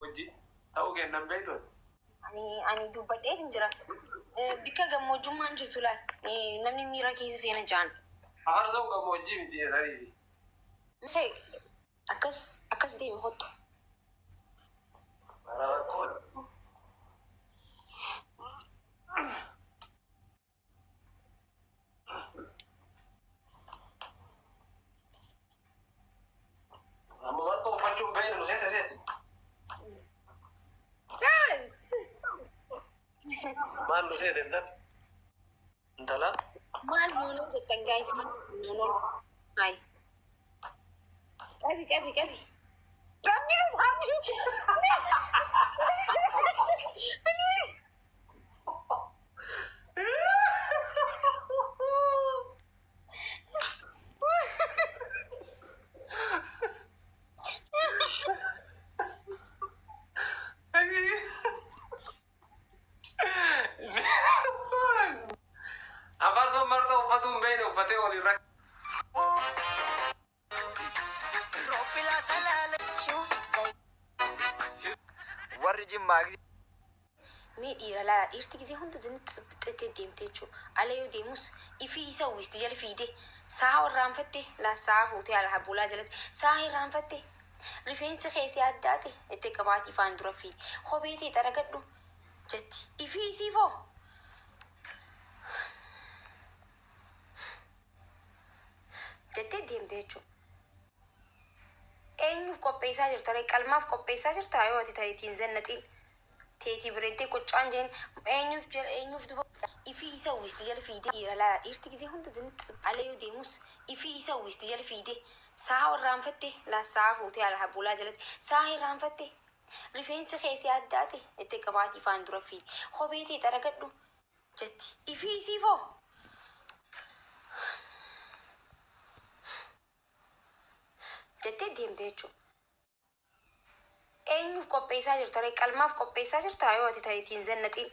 Hojii ta'uu kennan beektu. Ani dubbadhee hin jira. Bikka gammoojjummaan jirtu laal. Namni miira keessa seena jaan. Afaan ta'u gammoojjii miti jedhanii. Akkas deemi hottu. Amma wantoota uffachuun baay'ee nu seeta seeti. Maal nu seete intala? Maal noonoo jettan gaayis noonoo. Hayi. Qabi. Rabbi subhaanahu. Please. Afaan sun marta uffatuun baay'ee uffatee olii rakka. Warri Jimmaa Mee dhiira laa dhiirti gisee hunda zinitti bixxattee deemtee jechuudha. Ala yoo deemus ifii isa uwwisti jala fiide sa'a irraanfatte laa sa'a fuutee ala habulaa jalatti sa'a irraanfatte rifeensi keessee addaate itti qabaatii faan dura fiide kophee ta'e xaragadhu jetti ifii isiifoo. Jettee deemtee jechuudha. Eenyuuf qopheessaa jirta? Qalmaaf qopheessaa jirta yoo ati ta'itiin zannaxiin. Teetii bireettee qoccaan jeen eenyuuf duba ifii isa uwwisti jala fiide dhiira laa dhiirti gisee hunda zinitti ala yoo deemus ifii isa uwwisti jala fiide sa'a irraanfatte laa sa'a fuutee ala habulaa jalatti sa'a irraanfatte rifeensi keessee addaate itti qabaatii faan dura fiide kophee ta'e xaragadhu jetti ifii isiifoo. Jettee deemtee jechuudha. Eenyuuf qopheessaa jirta? Qalmaaf qopheessaa jirta yoo ati ta'itiin zannaxiin.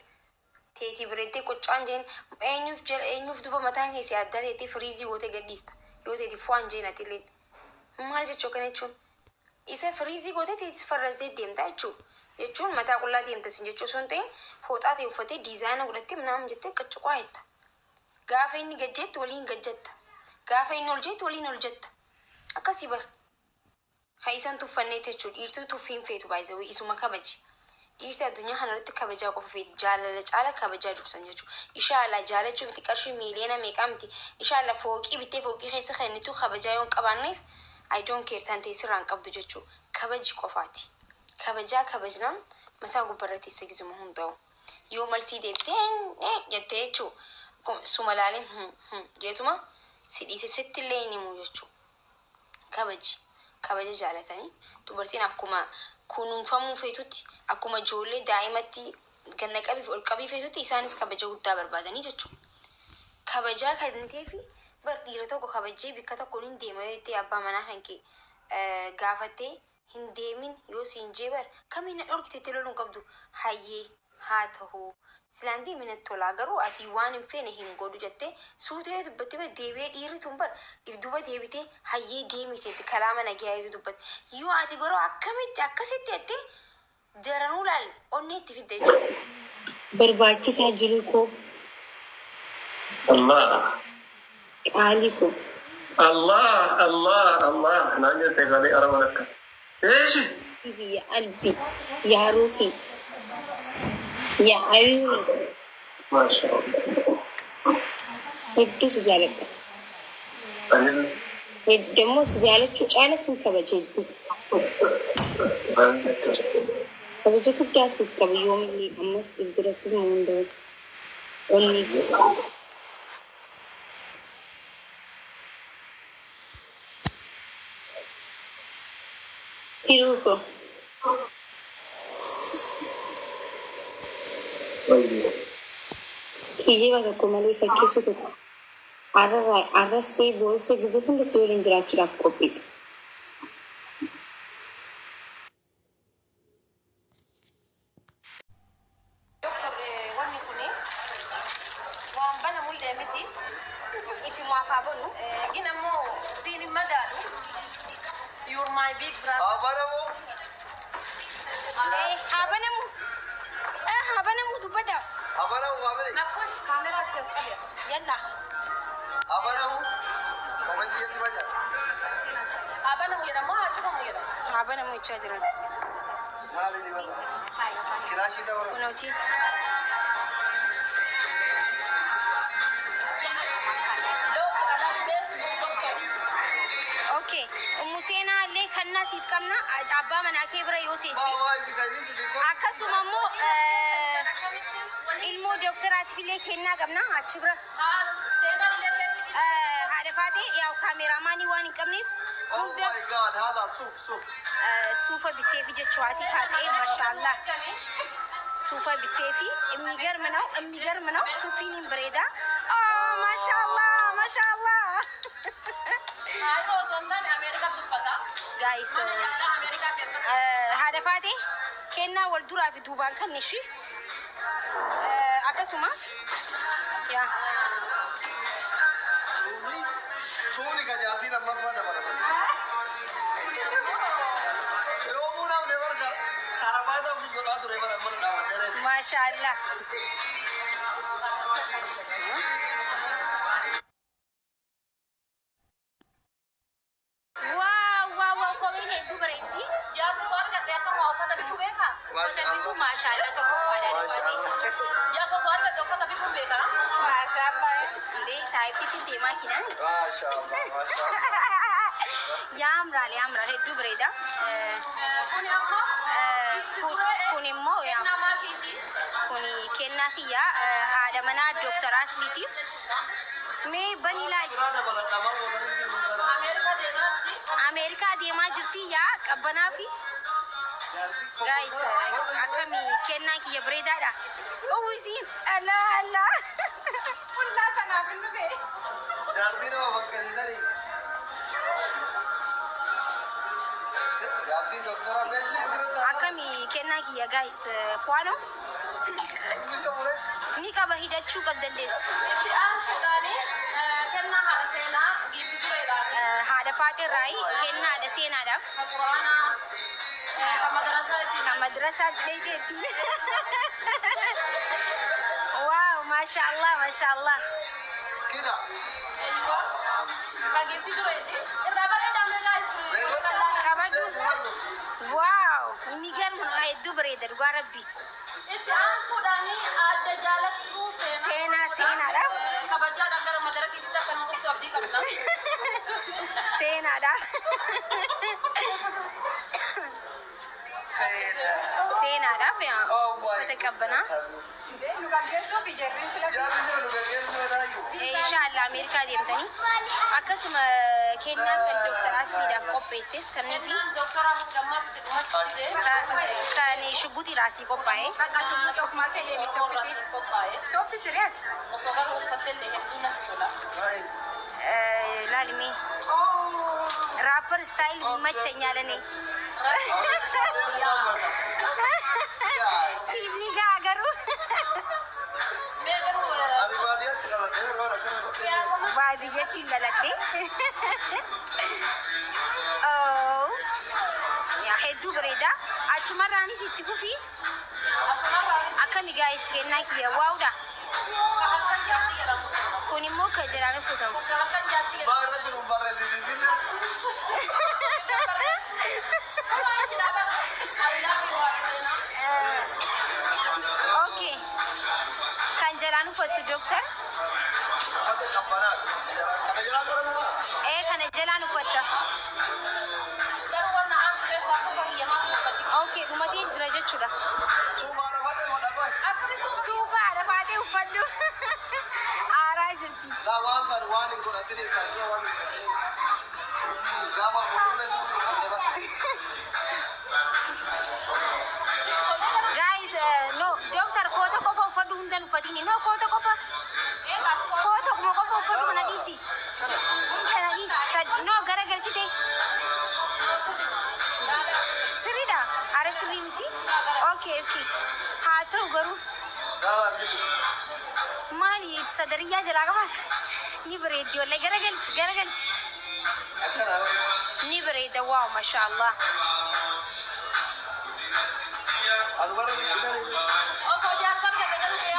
Teetii bireettee qoccaan jeen eenyuuf duba mataan keessee addaa teettee firiizii gootee gadhiista. Yoo teeti fo'aan jeen atiilleen. Maal jechuu kana jechuun? Isa firiizii gootee teetis farrastee deemtaa jechuudha. Jechuun mataa qullaa deemtasin jechuu osoo hin ta'in fooxaa ta'e uffatee diizaayina godhattee minaamu jettee qaccuqaa jetta. Gaafa inni gajjeetti waliin gajjetta. Gaafa inni ol jeetti waliin ol jetta. Akkasii bara. Kaisan tuffannee jechuudha. Dhiirti tuffiin feetu baay'isawee isuma kabaji. Dhiirti addunyaa kanarratti kabajaa qofa feeti. Jaalala caala kabajaa dursan jechuudha. Ishaalaa jaalachuu miti qarshii miiliyoona meeqaa miti. Ishaalaa fooqii bittee fooqii keessa kennitu kabajaa yoo hin qabaanneef I don't care tan ta'e sirraan qabdu jechuudha. Kabaji qofaati. Kabajnaan mataa gubbarratti isa gizima hunda'u. Yoo malsii deebitee jettee jechuudha. Suma laaleen jeetuma si dhiise sitti illee hin himu jechuudha. Kabaja jaalatanii dubartiin akkuma kunuunfamuu feetutti akkuma ijoollee daa'imatti ganna qabii fi ol qabii feetutti isaanis kabaja guddaa barbaadanii jechuudha. Kabajaa kan ta'eef dhiira tokko kabajee bakka tokkoon hin deema yoo ta'e abbaa manaa kan kee gaafattee hin deemin yoo siin jeebar kamiin dhorkiteetti loluun qabdu hayyee haa ta'uu silaandii minatti tolaa garuu ati waan hin feene hin godhu jettee suutee dubbattee deebi'ee dhiirri tun bar duuba deebitee hayyee deemiseetti kalaama nagayaayitu dubbate yoo ati garuu akkamitti akkasitti jettee daranuu laal onnee itti fidde jechuudha. Barbaachisaa jiru koo. Allah. Qaalii koo. Allah. Naan jettee galee ara malakka. Eeshi. Ya albi yaa ruufi. Ya ayuuni. Masha Allah. Hedduu si jaaladha. Heddummoo si jaalachuu caala sin kabaja hedduu. Kabaja guddaa siif qaba yoomillee ammas biratti himuu hunda'u. Onni hiruu koo. Kijiba tokko malee fakkeessu tokko arras ta'e boos ta'e gisee hunda si waliin jiraachuudhaaf qophiidha. You're my big brother. Habanamu. Habanamu dubada. Abanamu abani. Nakush kamera chestale. Yalla. Abanamu. Kaman jiya baja. Habanamu yera mo acha mo yera. Habanamu icha jira. Mali di bata. Kirashi da wara. Kunauti. Okay. Musena le kanna sif kamna abba manake bira yote si. Akkasuma immoo ilmoo doktaraati filee kennaa qabna achi bira. Haadha faatee yaa'u kaameraamaanii waan hin qabneef hunda suufa bittee fi jechuwaati taatee maashaallah. Suufa bittee fi የሚገርም ነው suufiin hin bareeda. Maashaallah maashaallah. Guys, haadha faatee kennaa wal duraa fi duubaan kan ishi akkasuma yaa Suni ka jaati namma fada bara. Yo muna ne barka. Karabata mu goda dure bara man da. maashaallah. Wow, komiin hedduu bareeddi. Jaarsa soor gadee akka moofata bituu beeka. Uffata bituu maashaallah tokko faadhaa dhabaatee. Jaarsa soor gadee uffata bituu beeka. Maashaallah. Ndee saayibtiitti deemaa kinan. Maashaallah. Yaamraal hedduu bareeda. Kun immoo kuni kennaa kiyya haadha manaa Dooktar Asliitiif. Mee bani laali. Ameerikaa deemaa jirti yaa qabbanaa fi guys akkami kennaa kiyya bareedaadha. Uwwisiin ala fullaa kanaaf hin dhufe. Jaartii nama bakka jedhani. Jaartii doktara beeksi dirata. Akkami kennaa kiyya guys fuano ni qaba hidhachuu qabdandeessu. Haadha faatee irraayi kennaadha seenaadhaaf. Madrasaa deeteetti. Waaw maashaallah maashaallah. Kida. Kabadu. Waaw የሚገርም ነው። hedduu bareeda dhugaa rabbi. Seenaadhaaf. Seenaadhaaf. Seenaadhaaf yaa uffata qabbanaa. Inshallah Ameerikaa deemtanii akkasuma kennaa kan Dooktar Asliidhaaf qopheesses kannii fi kan shugguxii raasii qophaa'e. Laalimi raapper style ይመቸኛል እኔ ሲብኒ ጋር አገሩ baadiyyaatti lalatte hedduu bareeda achumarraanis itti fufi akkami gaayis kennaa kiyya waa'uudha kun immoo kan jedhaan uffatamu okay kan jedhaan uffattu dooktar kana jalaan uffatta. Okay, dhumatiin jira jechuudha. Suufa haadha faatee uffadhu. Aaraa jirti. Guys, no, Dooktar koota qofa uffadhu hundan uffatini. No, koota qofa. Koota kuma qofa uffadhu kana dhiisi. Kana dhiisi. No, garagalchite. Sirriidha. Haara sirrii miti. Okay. Haa ta'u garuu. Maali sadariyyaa jalaa qabaas. Ni bareeddi wallee garagalchi. Ni bareeda waaw masha Allah.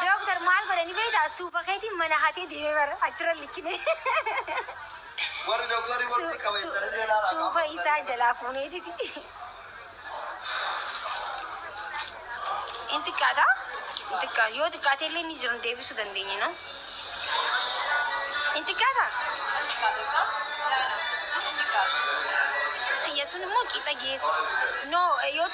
Doktor maal godhanii beektaa suufa keetiin mana haatee deemee bara achirra likkine. Suufa isaa jalaa fuuneetiti. In xiqqaata? Yoo xiqqaate illee ni jiru deebisuu dandeenya no? In xiqqaata? Xiyya sun immoo qixa gee. No yoo